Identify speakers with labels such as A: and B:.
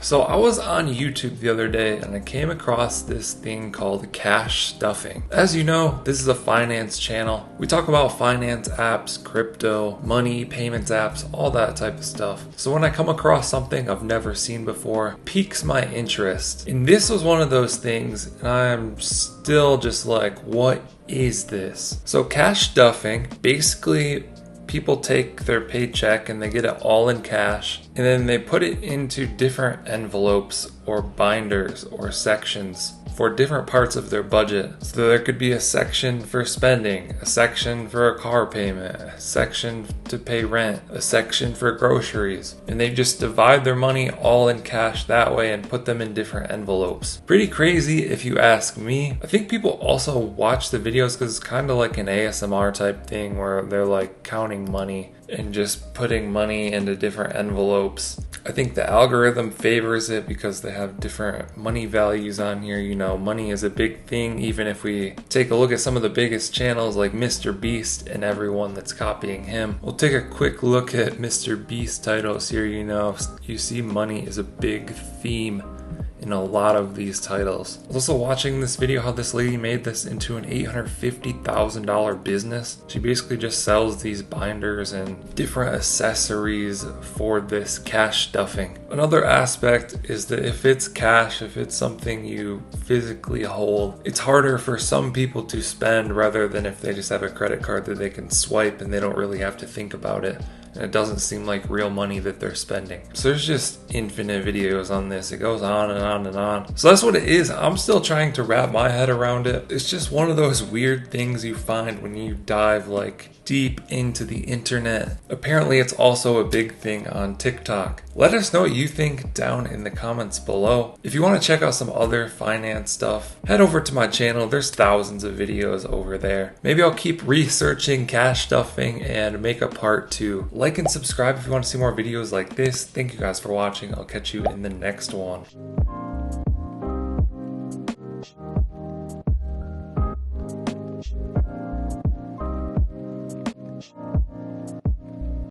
A: So I was on YouTube the other day and I came across this thing called cash stuffing. As you know, this is a finance channel. We talk about finance apps, crypto, money, payments apps, all that type of stuff. So when I come across something I've never seen before, piques my interest. And this was one of those things, and I'm still just like, what is this? So cash stuffing, basically people take their paycheck and they get it all in cash, and then they put it into different envelopes or binders or sections for different parts of their budget. So there could be a section for spending, a section for a car payment, a section to pay rent, a section for groceries, and they just divide their money all in cash that way and put them in different envelopes. Pretty crazy if you ask me. I think people also watch the videos because it's kind of like an ASMR type thing where they're like counting money and just putting money into different envelopes. I think the algorithm favors it because they have different money values on here. You know, money is a big thing. Even if we take a look at some of the biggest channels like Mr. Beast and everyone that's copying him, we'll take a quick look at Mr. Beast titles here. You know, you see money is a big theme in a lot of these titles. I was also watching this video how this lady made this into an $850,000 business. She basically just sells these binders and different accessories for this cash stuffing. Another aspect is that if it's cash, if it's something you physically hold, it's harder for some people to spend rather than if they just have a credit card that they can swipe and they don't really have to think about it. And it doesn't seem like real money that they're spending. So there's just infinite videos on this. It goes on and on and on. So that's what it is. I'm still trying to wrap my head around it. It's just one of those weird things you find when you dive like deep into the internet. Apparently it's also a big thing on TikTok. Let us know what you think down in the comments below. If you want to check out some other finance stuff, head over to my channel. There's thousands of videos over there. Maybe I'll keep researching cash stuffing and make a part 2. Like and subscribe if you want to see more videos like this. Thank you guys for watching. I'll catch you in the next one.